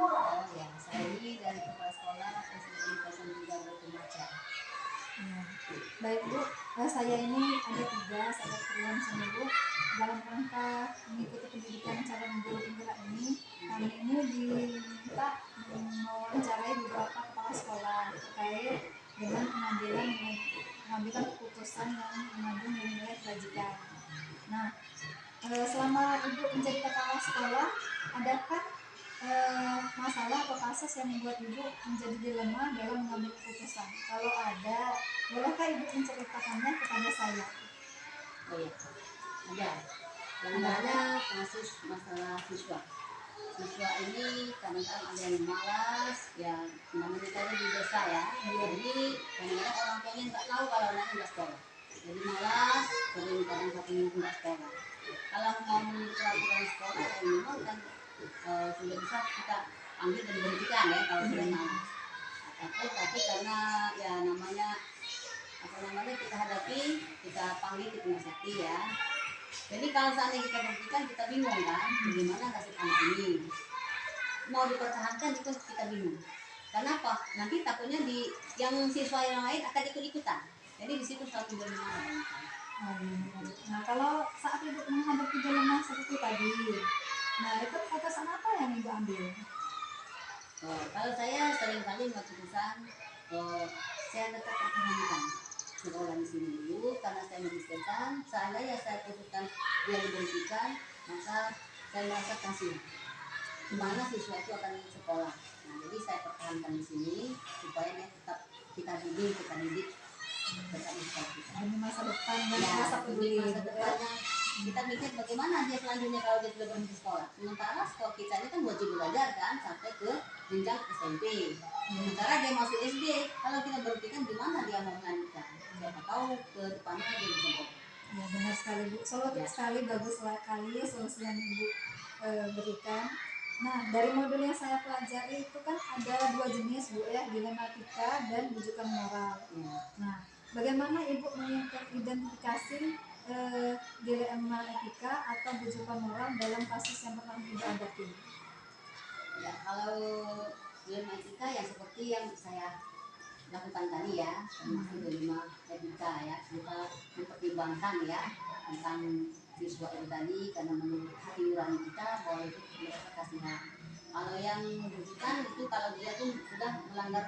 Oh ya, saya ini dari kepala sekolah SMP 03 Batu Macan. Baik Bu, saya ini ada tugas, ada keperluan sama Bu dalam rangka mengikuti pendidikan calon guru penggerak ini. Kami ini diminta mewawancarai beberapa kepala sekolah terkait dengan pengambilan keputusan yang mengandung nilai-nilai kebajikan. Nah, selama Ibu menjadi kepala sekolah, adakah masalah atau kasus yang membuat Ibu menjadi dilema dalam mengambil keputusan? Kalau ada, bolehkah Ibu menceritakannya kepada saya? Oh ya, ada. Yang ada kasus masalah siswa. Siswa ini kadang-kadang ada yang malas, ya namanya tadi di desa ya. Jadi kadang-kadang orang tuanya nggak tahu kalau anaknya nggak sekolah. Jadi malas, sering kadang satu minggu nggak sekolah. Kalau mau menurut peraturan sekolah, ya memang kan sudah bisa kita ambil dan berhentikan ya kalau sudah malas. Tapi karena ya namanya kita hadapi, kita panggil, kita nasihati ya. Jadi kalau seandainya kita berhentikan, kita bingung kan, bagaimana nasib anak ini. Mau dipertahankan itu kita bingung. Kenapa? Nanti takutnya yang siswa yang lain akan ikut-ikutan. Jadi di situ satu dilema. Nah, kalau saat Ibu menghadapi dilema seperti tadi, nah itu keputusan apa yang Ibu ambil? Kalau saya sering kali keputusan, saya tetap pertahankan sekolah di sini dulu karena saya mengizinkan. Seandainya saya putuskan dia diberhentikan, maka saya merasa kasihan. Dimana siswa itu akan sekolah. Nah, jadi saya pertahankan di sini supaya dia tetap kita didik Demi masa depan dan ya, masa peduli. Masa depannya kita mikir bagaimana dia selanjutnya kalau dia sudah berhenti sekolah. Sementara sekolah kita ini kan wajib belajar kan sampai ke jenjang SMP. Sementara dia masih SD, kalau kita berhentikan gimana dia mau melanjutkan? Siapa tahu ke depannya dia bisa berubah. Ya benar sekali Bu, solusi sekali, bagus sekali solusi yang Ibu berikan. Nah, dari modul yang saya pelajari itu kan ada dua jenis Bu ya, dilematika dan rujukan moral. Nah, bagaimana Ibu mengidentifikasi dilema etika atau rujukan moral dalam kasus yang pernah Ibu hadapi? Ya, kalau dilema etika yang seperti yang saya lakukan tadi ya, termasuk dilema etika ya, kita mempertimbangkan ya tentang siswa itu tadi karena menurut hati nurani kita bahwa itu merasa kasihan. Kalau yang rujukan itu kalau dia tuh sudah melanggar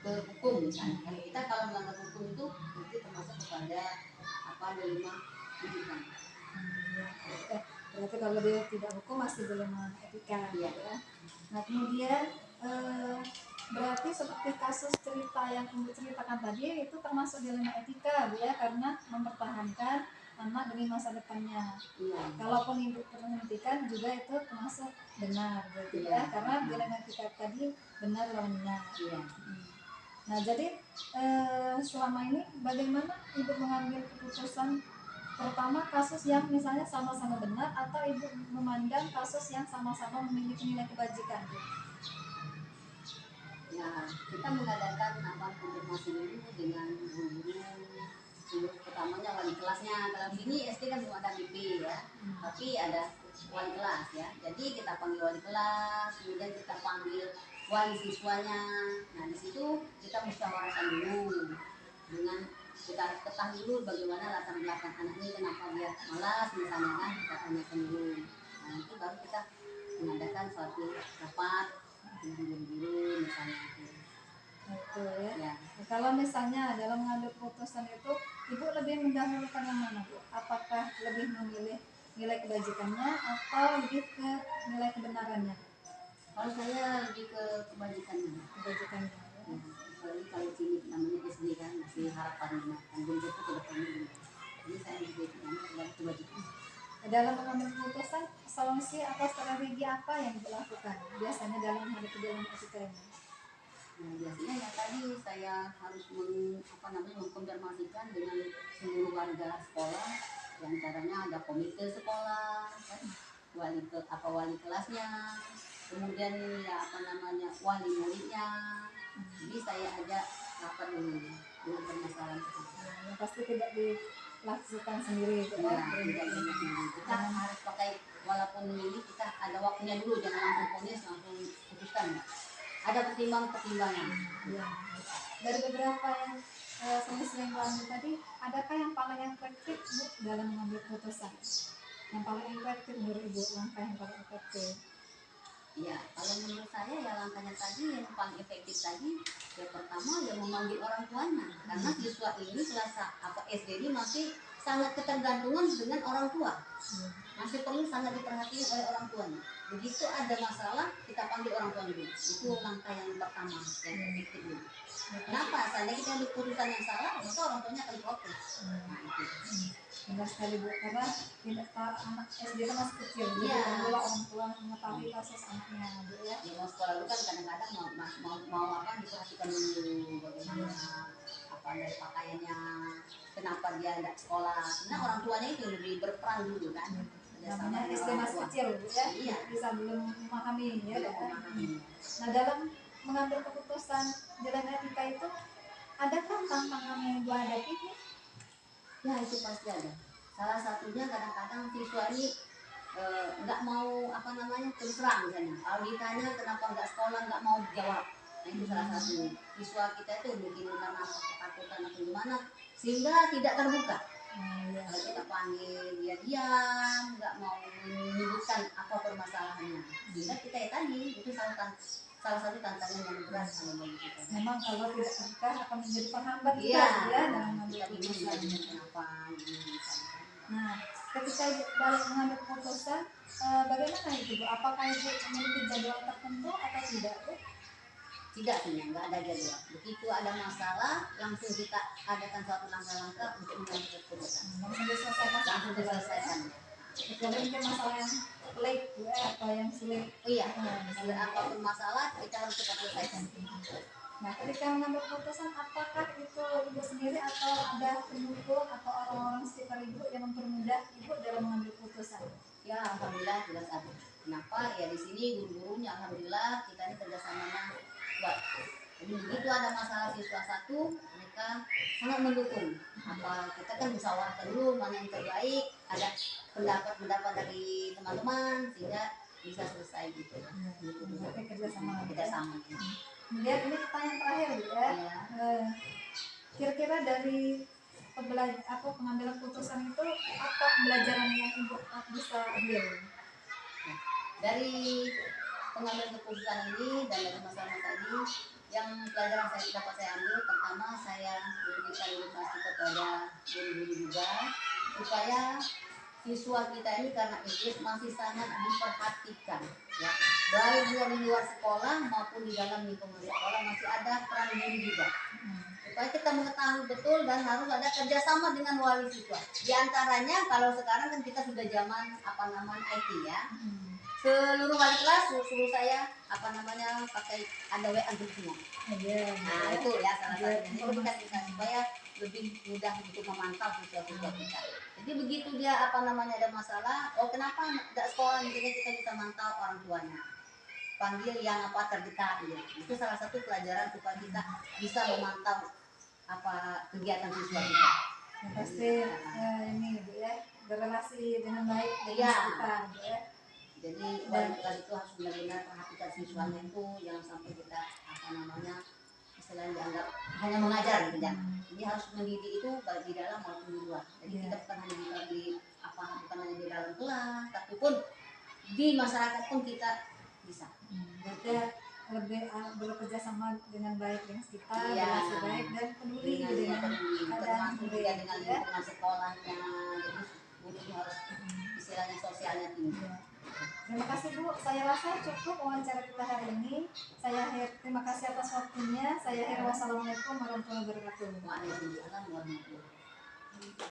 ke hukum misalnya. Kalau kita kalau melanggar hukum itu termasuk kepada dilema rujukan. Berarti kalau dia tidak hukum masih dilema etika ya. Nah kemudian berarti seperti kasus cerita yang Ibu ceritakan tadi itu termasuk dilema etika ya, karena mempertahankan anak demi masa depannya. Kalaupun Ibu menghentikan juga itu termasuk benar gitu ya, karena dilema etika tadi benar lawan benar. Nah jadi selama ini bagaimana Ibu mengambil keputusan, pertama kasus yang misalnya sama-sama benar atau Ibu memandang kasus yang sama-sama memiliki nilai kebajikan? Ya, kita mengadakan konfirmasi dulu dengan guru pertamanya wali kelasnya. Kalau ini SD kan belum ada BP ya, tapi ada wali kelas ya. Jadi kita panggil wali kelas, kemudian kita panggil wali siswanya. Nah di situ kita musyawarahkan dulu dengan kita ketahui dulu bagaimana latar belakang anak ini, kenapa dia malas misalnya kan, kita tanyakan dulu. Nah itu baru kita mengadakan suatu rapat dengan guru misalnya itu ya. Nah, kalau misalnya dalam mengambil keputusan itu Ibu lebih mendahulukan yang mana Bu? Apakah lebih memilih nilai kebajikannya atau lebih ke nilai kebenarannya? Kalau saya lebih ke kebajikannya ya. Kalau sini namanya SD kan masih harapan belum tentu ke depannya. Jadi saya lebih kebajikan. Dalam mengambil keputusan, solusi atau strategi apa yang dilakukan biasanya dalam menghadapi dilema etika ini? Nah, biasanya ya tadi saya harus mengkonfirmasikan dengan seluruh warga sekolah, yang caranya ada komite sekolah kan, wali kelasnya, kemudian ya wali muridnya. Jadi saya ajak rapat dulu dengan permasalahan itu. Pasti tidak dilakukan sendiri ya, kita harus pakai, walaupun ini kita ada waktunya dulu, jangan langsung ponis langsung putuskan ada pertimbangan. Ya. Dari beberapa yang sering ambil tadi, adakah yang paling efektif Bu dalam mengambil keputusan? Yang paling efektif menurut Ibu, langkah yang paling efektif? Ya, kalau menurut saya ya langkahnya tadi yang paling efektif tadi, yang pertama ya memanggil orang tuanya, karena siswa ini kelas SD ini masih sangat ketergantungan dengan orang tua, masih perlu sangat diperhatikan oleh orang tuanya. Begitu ada masalah kita panggil orang tua dulu, itu langkah yang pertama yang efektif dulu. Kenapa? Seandainya kita ambil keputusan yang salah, maka orang tuanya akan protes. Nah itu. Benar sekali Bu, karena tidak anak SD itu masih kecil, jadi Iya. perlulah orang tua mengetahui kasus anaknya Bu ya. Ya mau sekolah dulu kan kadang-kadang mau apa diperhatikan dulu bagaimana apa dari pakaiannya, kenapa dia tidak sekolah. Nah orang tuanya itu lebih berperan dulu kan. Namanya SD masih kecil Bu ya, Iya. bisa belum memahami ya. Belum memahami. Nah dalam mengambil keputusan jalan etika itu, adakah tantangan yang Bu hadapi? Ya itu pasti ada. Salah satunya kadang-kadang siswa ini nggak mau apa namanya terus terang misalnya. Kalau ditanya kenapa nggak sekolah nggak mau jawab. Nah itu salah satu. Siswa kita itu bikin karena ketakutan atau gimana sehingga tidak terbuka. Kalau kita panggil dia diam, nggak mau menyebutkan apa permasalahannya. Sehingga kita ya tadi itu salah satu tantangan yang berat kalau bagi kita. Memang kalau tidak terbuka akan menjadi penghambat Iya, juga ya dalam mengambil kita bingung keputusan. kenapa gini. Nah, ketika balik mengambil keputusan, bagaimana itu Bu? Apakah Ibu memiliki jadwal tertentu atau tidak Bu? Tidak punya, nggak ada jadwal. Begitu ada masalah, langsung kita adakan suatu langkah-langkah untuk mengambil keputusan. Langsung diselesaikan. Langsung diselesaikan. Kecuali mungkin masalah yang pelik Bu atau yang sulit. Oh iya, apapun masalah kita harus cepat selesaikan. Nah, ketika mengambil keputusan, apakah itu Ibu sendiri atau ada pendukung atau orang-orang sekitar Ibu yang mempermudah Ibu dalam mengambil keputusan? Ya, alhamdulillah jelas ada. Kenapa? Ya di sini guru-gurunya alhamdulillah kita ini kerjasamanya kuat. Jadi begitu ada masalah siswa satu, mereka sangat mendukung. Apa kita kan musyawarah dulu mana yang terbaik, ada pendapat-pendapat dari teman-teman sehingga bisa selesai gitu. Berarti kerjasama. Kerjasama. Kemudian ini pertanyaan terakhir Bu ya. Kira-kira dari pengambilan keputusan itu apa pembelajaran yang Ibu bisa ambil? Dari pengambilan keputusan ini dan dari masalah-masalah ini, yang pelajaran dapat saya ambil, pertama saya memberikan edukasi kepada guru-guru juga supaya siswa kita ini karena Inggris masih sangat diperhatikan ya, baik dia di luar sekolah maupun di dalam lingkungan sekolah masih ada peran guru juga, supaya kita mengetahui betul dan harus ada kerjasama dengan wali siswa. Di antaranya kalau sekarang kan kita sudah zaman apa namanya IT ya, seluruh wali kelas suruh saya apa namanya pakai ada WA group semua. Nah itu ya salah satunya itu kita supaya lebih mudah untuk memantau siswa-siswa kita. Jadi begitu dia apa namanya ada masalah, oh kenapa tidak sekolah, misalnya kita bisa mantau orang tuanya, panggil yang apa terdekat ya. Itu salah satu pelajaran supaya kita bisa memantau apa kegiatan siswa kita. Yang pasti ini Bu ya, berrelasi dengan baik dengan Iya. sekitar Bu ya. Jadi wali kelas itu harus benar-benar perhatikan siswanya itu, jangan sampai kita apa namanya istilahnya dianggap hanya mengajar gitu kan. Jadi harus mendidik itu baik di dalam maupun di luar. Jadi kita bukan hanya bukan hanya di dalam kelas, tapi pun di masyarakat pun kita bisa. Berarti lebih bekerja sama dengan baik dengan sekitar, Iya. relasi baik dan peduli dengan termasuk juga dengan lingkungan sekolahnya. Jadi guru harus istilahnya sosialnya tinggi. Terima kasih Bu, saya rasa cukup wawancara kita hari ini. Terima kasih atas waktunya. Saya akhiri, wassalamualaikum warahmatullahi wabarakatuh. Waalaikumsalam warahmatullahi wabarakatuh.